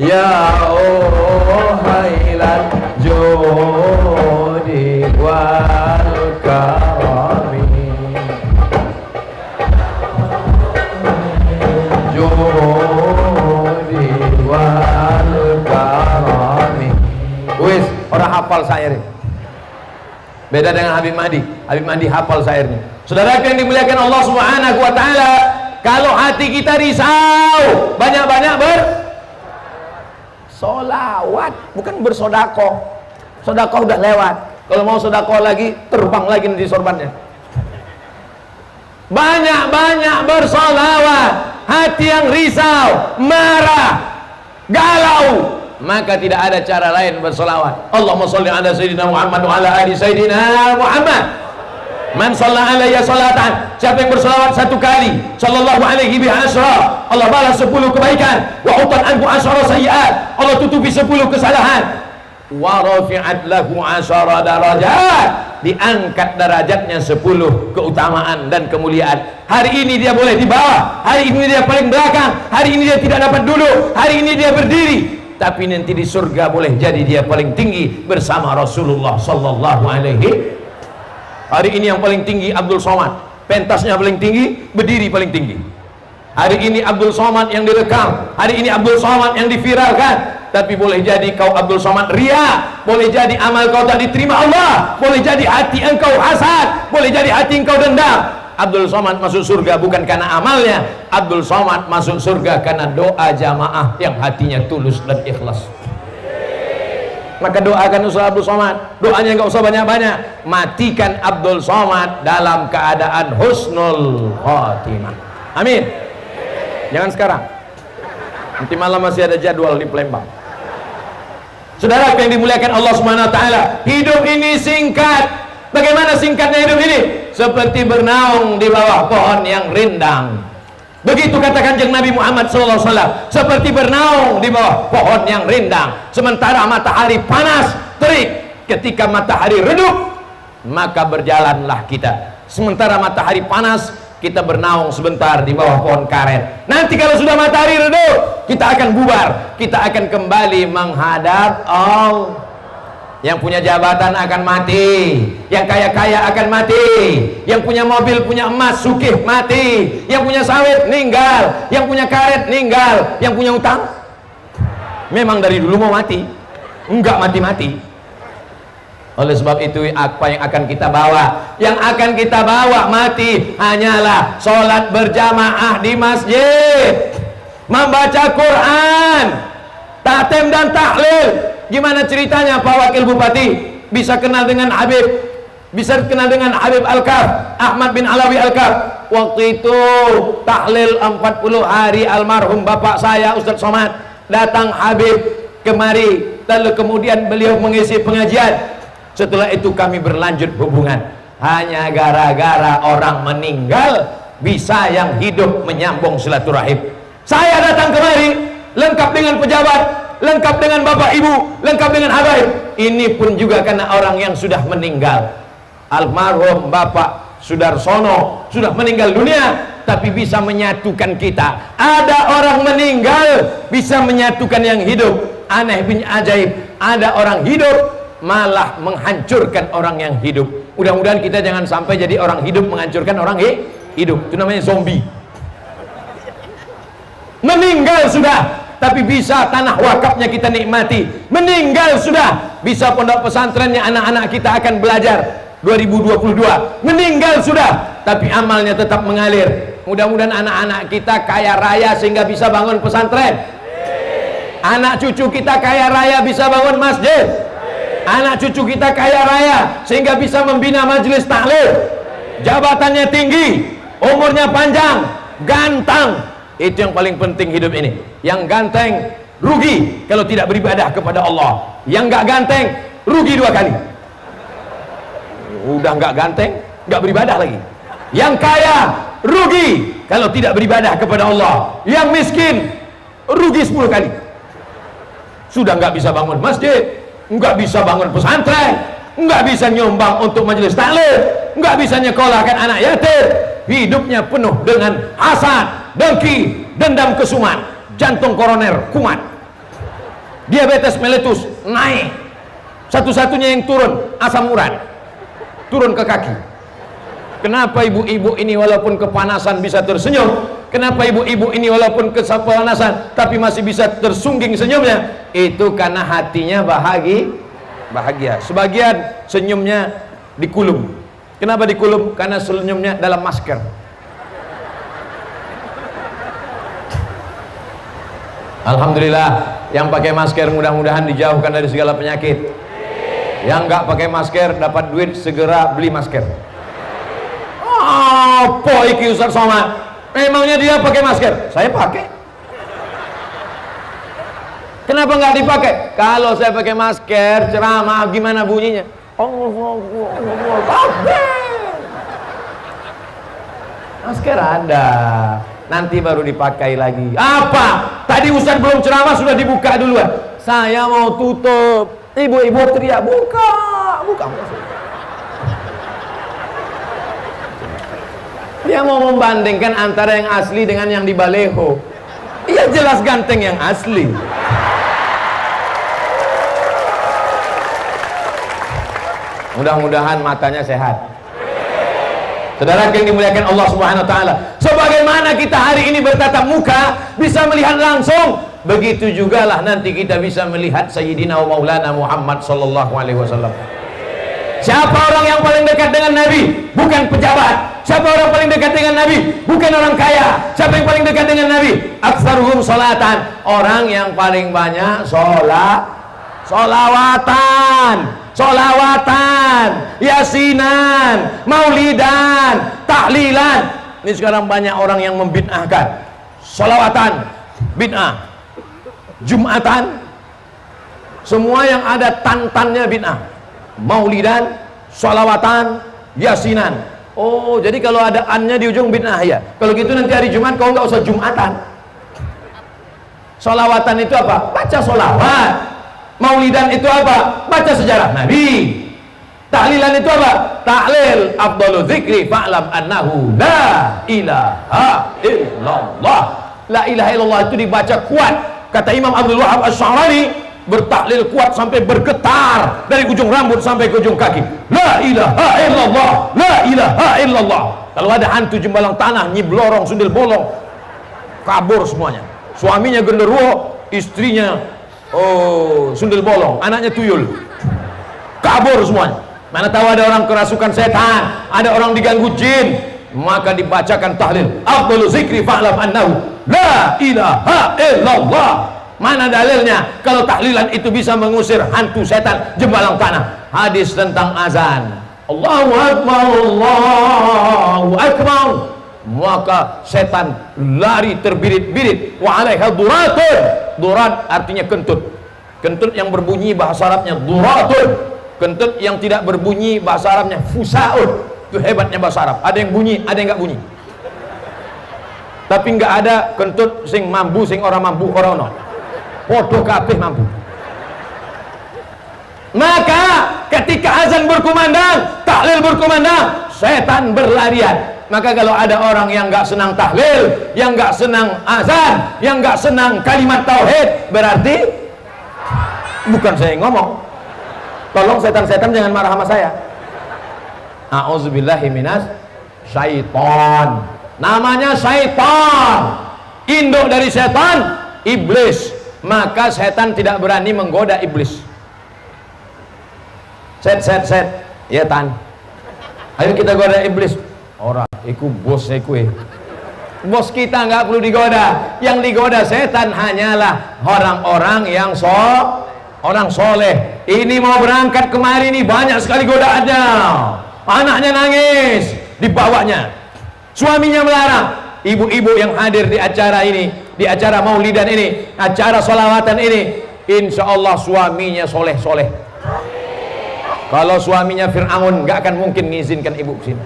ya uhailan judi wal karami, judi wal karami. Wis, orang hafal syair. Beda dengan Habib Mahdi. Habib Mahdi hafal syairnya. Saudara yang dimuliakan Allah Subhanahu wa taala, kalau hati kita risau, banyak-banyak solawat, bukan bersodakoh. Sodakoh udah lewat. Kalau mau sodakoh lagi, terbang lagi nanti sorbannya. Banyak-banyak bersolawat. Hati yang risau, marah, galau, maka tidak ada cara lain bersolawat. Allahumma sholli ala sayyidina Muhammad wa ala ali sayyidina Muhammad. Man shalla alayya salatan, siapa yang bersolawat 1 kali, sallallahu alaihi bi asyra, Allah balas 10 kebaikan, wa utan anhu asyra sayyi'at, Allah tutupi 10 kesalahan, wa rafi'at lahu asyra darajat, diangkat derajatnya 10 keutamaan dan kemuliaan. Hari ini dia boleh di bawah, hari ini dia paling belakang, hari ini dia tidak dapat duduk, hari ini dia berdiri, tapi nanti di surga boleh jadi dia paling tinggi bersama Rasulullah sallallahu alaihi. Hari ini yang paling tinggi Abdul Somad, pentasnya paling tinggi, berdiri paling tinggi. Hari ini Abdul Somad yang direkam, hari ini Abdul Somad yang diviralkan. Tapi boleh jadi kau Abdul Somad ria, boleh jadi amal kau tak diterima Allah, boleh jadi hati engkau hasad, boleh jadi hati engkau dendam. Abdul Somad masuk surga bukan karena amalnya, Abdul Somad masuk surga karena doa jamaah yang hatinya tulus dan ikhlas. Maka doakan usaha Abdul Somad, doanya nggak usah banyak-banyak, matikan Abdul Somad dalam keadaan husnul khotimah. Amin. Jangan sekarang, nanti malam masih ada jadwal di Palembang. Saudara yang dimuliakan Allah Subhanahu wa taala, hidup ini singkat, Bagaimana singkatnya hidup ini? Seperti bernaung di bawah pohon yang rindang. Begitu kata Kanjeng Nabi Muhammad SAW, seperti bernaung di bawah pohon yang rindang. Sementara matahari panas terik, ketika matahari redup maka berjalanlah kita. Sementara matahari panas, kita bernaung sebentar di bawah pohon karet. Nanti kalau sudah matahari redup, kita akan bubar, kita akan kembali menghadap Allah. Yang punya jabatan akan mati, yang kaya-kaya akan mati, yang punya mobil, punya emas, sugih mati, yang punya sawit ninggal, yang punya karet ninggal, yang punya utang memang dari dulu mau mati, enggak mati-mati. Oleh sebab itu, apa yang akan kita bawa? Yang akan kita bawa mati hanyalah sholat berjamaah di masjid, membaca Quran, tatem dan tahlil. Gimana ceritanya Pak Wakil Bupati bisa kenal dengan Habib, bisa kenal dengan Habib Al-Kaf, Ahmad bin Alawi Al-Kaf? Waktu itu tahlil 40 hari almarhum bapak saya Ustaz Somad, datang Habib kemari, lalu kemudian beliau mengisi pengajian. Setelah itu kami berlanjut hubungan. Hanya gara-gara orang meninggal bisa yang hidup menyambung silaturahim. Saya datang kemari lengkap dengan pejabat, lengkap dengan bapak ibu, lengkap dengan habaib. Ini pun juga karena orang yang sudah meninggal. Almarhum Bapak Sudarsono sudah meninggal dunia, tapi bisa menyatukan kita. Ada orang meninggal bisa menyatukan yang hidup. Aneh bin ajaib, ada orang hidup malah menghancurkan orang yang hidup. Mudah-mudahan kita jangan sampai jadi orang hidup menghancurkan orang hidup. Itu namanya zombie. Meninggal sudah, tapi bisa tanah wakafnya kita nikmati. Meninggal sudah, bisa pondok pesantrennya anak-anak kita akan belajar 2022. Meninggal sudah, tapi amalnya tetap mengalir. Mudah-mudahan anak-anak kita kaya raya sehingga bisa bangun pesantren. Anak cucu kita kaya raya bisa bangun masjid. Anak cucu kita kaya raya sehingga bisa membina majelis tahlil. Jabatannya tinggi, umurnya panjang, ganteng. Itu yang paling penting hidup ini. Yang ganteng rugi kalau tidak beribadah kepada Allah. Yang nggak ganteng rugi 2 kali. Udah nggak ganteng, nggak beribadah lagi. Yang kaya rugi kalau tidak beribadah kepada Allah. Yang miskin rugi 10 kali. Sudah nggak bisa bangun masjid, nggak bisa bangun pesantren, nggak bisa nyumbang untuk majelis taklim, nggak bisa nyekolahkan anak yatim. Hidupnya penuh dengan hasad, dengki, dendam kesumat, jantung koroner kumat, diabetes meletus naik, satu-satunya yang turun asam urat, turun ke kaki. Kenapa ibu-ibu ini walaupun kepanasan bisa tersenyum? Kenapa ibu-ibu ini walaupun kepanasan tapi masih bisa tersungging senyumnya? Itu karena hatinya bahagia. Sebagian senyumnya dikulum. Kenapa dikulum? Karena senyumnya dalam masker. Alhamdulillah, yang pakai masker mudah-mudahan dijauhkan dari segala penyakit. Yang nggak pakai masker dapat duit, segera beli masker. Apa iki Ustaz Somad? Memangnya dia pakai masker? Saya pakai. Kenapa nggak dipakai? Kalau saya pakai masker ceramah gimana bunyinya? Masker ada, nanti baru dipakai lagi. Apa? Tadi Ustaz belum ceramah sudah dibuka duluan. Saya mau tutup. Ibu-ibu teriak, buka. Dia mau membandingkan antara yang asli dengan yang di baleho. Iya jelas ganteng yang asli. Mudah-mudahan matanya sehat. Saudara yang dimuliakan Allah Subhanahu wa taala, sebagaimana kita hari ini bertatap muka bisa melihat langsung, begitu jugalah nanti kita bisa melihat Sayyidina wa Maulana Muhammad sallallahu alaihi wasallam. Siapa orang yang paling dekat dengan Nabi? Bukan pejabat. Siapa orang paling dekat dengan Nabi? Bukan orang kaya. Siapa yang paling dekat dengan Nabi? Aktsaruhum sholatan. Orang yang paling banyak solawatan, yasinan, maulidan, tahlilan. Ini sekarang banyak orang yang membid'ahkan. Solawatan, bid'ah. Jumatan, semua yang ada tantannya bid'ah. Maulidan, sholawatan, yasinan. Oh, jadi kalau ada annya di ujung bid'ah ya. Kalau gitu nanti hari Jumat kau nggak usah Jumatan. Sholawatan itu apa? Baca sholawat. Maulidan itu apa? Baca sejarah Nabi. Tahlilan itu apa? Tahlil afdalu dzikri fa'lam annahu la ilaha illallah. La ilaha illallah itu dibaca kuat. Kata Imam Abdul Wahab Asy-Sy'arani, bertahlil kuat sampai bergetar dari ujung rambut sampai ke ujung kaki. La ilaha illallah, la ilaha illallah. Kalau ada hantu jembalang tanah, nyiblorong, sundel bolong, kabur semuanya. Suaminya genderuwo, istrinya sundel bolong, anaknya tuyul, kabur semuanya. Mana tahu ada orang kerasukan setan, ada orang diganggu jin, maka dibacakan tahlil afdalu zikri fa'lam annahu la ilaha illallah. Mana dalilnya kalau tahlilan itu bisa mengusir hantu setan jembalang tanah? Hadis tentang azan, Allahu akbar, Allahu akbar, maka setan lari terbirit-birit. Wa 'alaiha duratun, durat artinya kentut. Kentut yang berbunyi bahasa Arabnya duratun. Kentut yang tidak berbunyi bahasa Arabnya fusaun. Itu hebatnya bahasa Arab. Ada yang bunyi, ada yang nggak bunyi. Tapi nggak ada kentut sing mambu, sing orang mambu, orang no. Podo kabeh mambu. Maka ketika azan berkumandang, tahlil berkumandang, setan berlarian. Maka kalau ada orang yang nggak senang tahlil, yang nggak senang azan, yang nggak senang kalimat tauhid, berarti bukan saya yang ngomong. Tolong setan-setan jangan marah sama saya. A'udzubillahi minas syaiton. Namanya syaiton. Induk dari setan, iblis. Maka setan tidak berani menggoda iblis. Set. Ya tan. Ayo kita goda iblis. Ora, iku bos iku. Bos kita nggak perlu digoda. Yang digoda setan hanyalah orang-orang yang orang soleh. Ini mau berangkat kemari nih banyak sekali godaannya. Anaknya nangis, dibawanya. Suaminya melarang. Ibu-ibu yang hadir di acara ini, di acara maulidan ini, acara sholawatan ini, insya Allah suaminya soleh-soleh. Kalau suaminya Fir'aun, nggak akan mungkin mengizinkan ibu ke sini.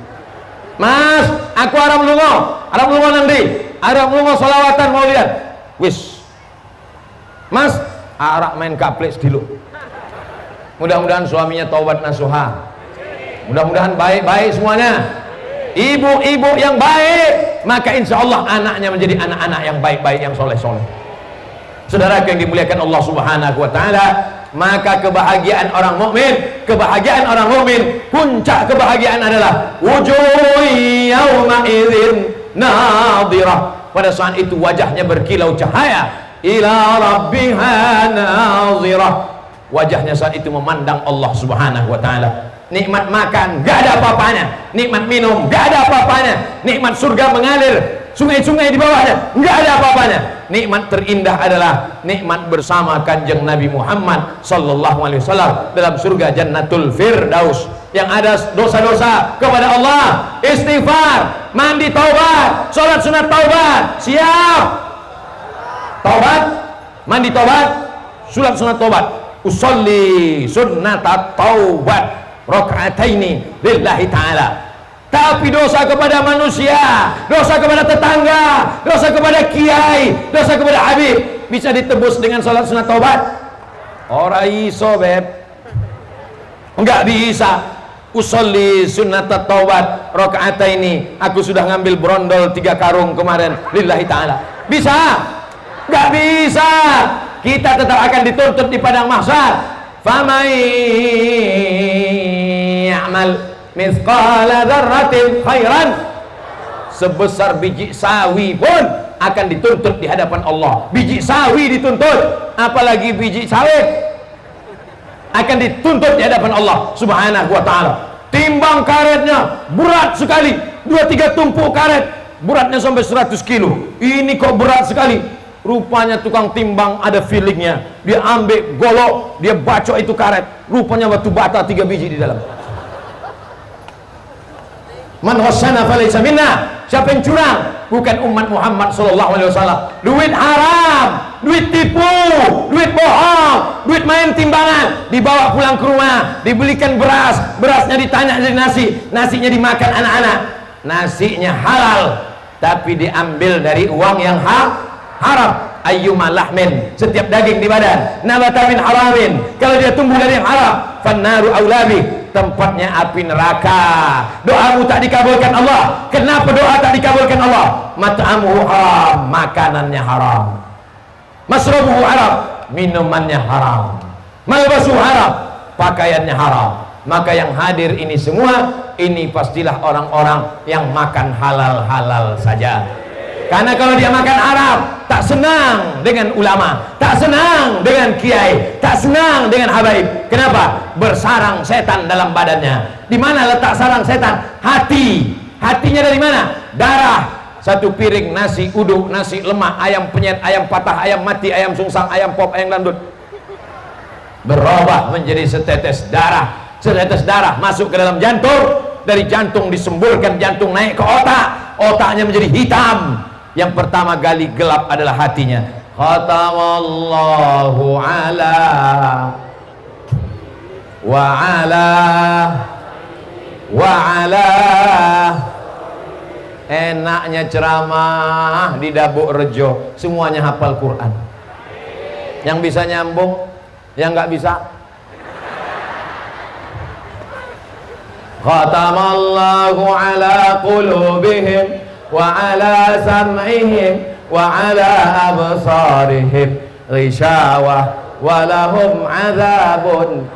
Mas, aku arep lunga nanti. Arep lunga sholawatan maulidan. Wis. Mas, arak main kaplek dulu. Mudah-mudahan suaminya taubat nasuha. Mudah-mudahan baik-baik semuanya. Ibu-ibu yang baik, maka insya Allah anaknya menjadi anak-anak yang baik-baik, yang soleh-soleh. Saudara yang dimuliakan Allah Subhanahu wa Ta'ala, maka kebahagiaan orang mukmin, puncak kebahagiaan adalah wujuh yauma idzin nadhirah. Pada saat itu wajahnya berkilau cahaya, ila rabbiha nadhirah. Wajahnya saat itu memandang Allah Subhanahu wa Ta'ala. Nikmat makan gak ada apa-apanya, nikmat minum gak ada apa-apanya, nikmat surga mengalir, sungai-sungai di bawahnya gak ada apa-apanya. Nikmat terindah adalah nikmat bersama Kanjeng Nabi Muhammad sallallahu alaihi wasallam dalam surga Jannatul Firdaus. Yang ada dosa-dosa kepada Allah, istighfar, mandi taubat, sholat sunat taubat, siap taubat, mandi taubat, sholat sunat taubat, usolli sunnata taubat rakaataini lillahi ta'ala. Tapi dosa kepada manusia, dosa kepada tetangga, dosa kepada kiai, dosa kepada habib bisa ditebus dengan salat sunat taubat? Ora iso, beb. Enggak bisa. Usolli sunnat taubat rakaataini. Aku sudah ngambil brondol 3 karung kemarin lillahi ta'ala. Bisa? Enggak bisa. Kita tetap akan dituntut di padang mahsyar. Faman ya'mal mithqala dzarratin khairan, sebesar biji sawi pun akan dituntut di hadapan Allah. Biji sawi dituntut, apalagi biji sawit akan dituntut di hadapan Allah Subhanahu wa Ta'ala. Timbang karetnya berat sekali, 2-3 tumpuk karet beratnya sampai 100 kilo. Ini kok berat sekali. Rupanya tukang timbang ada feelingnya. Dia ambil golok, dia bacok itu karet, rupanya batu bata 3 biji di dalam. Man ghasyana falaysa minna. Siapa yang curang? Bukan umat Muhammad sallallahu alaihi wasallam. Duit haram, duit tipu, duit bohong, duit main timbangan, dibawa pulang ke rumah, dibelikan beras, berasnya ditanya jadi nasi, nasinya dimakan anak-anak, nasinya halal tapi diambil dari uang yang haram. Ayyuma lahmin, setiap daging di badan nabata min haramin, kalau dia tumbuh dari yang haram, fannaru aulabi, tempatnya api neraka. Doamu tak dikabulkan Allah. Kenapa doa tak dikabulkan Allah? Mat'amuhu haram, makanannya haram, masrabuhu haram, minumannya haram, malbasuhu haram, pakaiannya haram. Maka yang hadir ini semua, ini pastilah orang-orang yang makan halal-halal saja. Karena kalau dia makan haram, tak senang dengan ulama, tak senang dengan kiai, tak senang dengan habaib. Kenapa? Bersarang setan dalam badannya. Di mana letak sarang setan? Hati. Hatinya dari mana? Darah. Satu piring nasi uduk, nasi lemak, ayam penyet, ayam patah, ayam mati, ayam sungsang, ayam pop, ayam dangdut, berubah menjadi setetes darah. Setetes darah masuk ke dalam jantung, dari jantung disemburkan, jantung naik ke otak, otaknya menjadi hitam. Yang pertama gali gelap adalah hatinya. Khatamallahu ala wa ala wa ala. Enaknya ceramah di Dabuk Rejo, semuanya hafal Quran. Yang bisa nyambung, yang nggak bisa. Khatamallahu ala qulubihim wa ala sam'ihim wa ala absarihim ghishawah wa lahum adzabun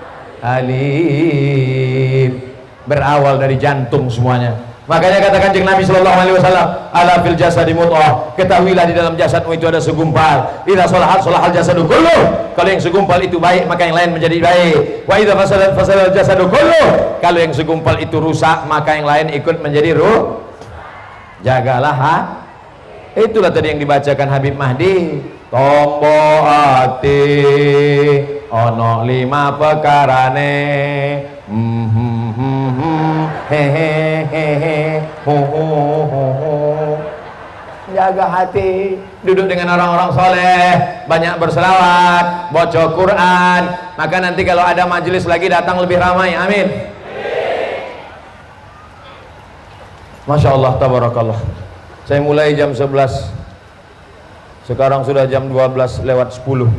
alim. Berawal dari jantung semuanya. Makanya kata Kanjeng Nabi sallallahu alaihi wasallam, ala fil jasadi mudghah, ketahuilah di dalam jasadmu itu ada segumpal. Idza shalahat shalahal jasadu kulluh, kalau yang segumpal itu baik maka yang lain menjadi baik. Wa idza fasadat fasadal jasadu kulluh, kalau yang segumpal itu rusak maka yang lain ikut menjadi rusak. Jagalah itulah tadi yang dibacakan Habib Mahdi. Tombo ati ono 5 pekarane, hehehe, jaga hati, duduk dengan orang-orang soleh, banyak berselawat, baca Quran, maka nanti kalau ada majelis lagi datang lebih ramai. Amin. Masya Allah, tabarakallah. Saya mulai jam 11, sekarang sudah jam 12 lewat 10.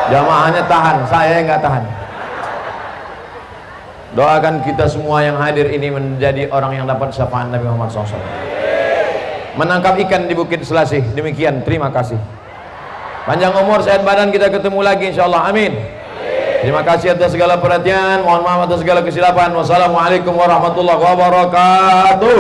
Jamaahnya tahan, saya nggak tahan. Doakan kita semua yang hadir ini menjadi orang yang dapat syafaat Nabi Muhammad SAW. Menangkap ikan di Bukit Selasih. Demikian, terima kasih. Panjang umur, sehat badan, kita ketemu lagi insyaallah. Amin. Terima kasih atas segala perhatian, mohon maaf atas segala kesilapan. Wassalamualaikum warahmatullahi wabarakatuh.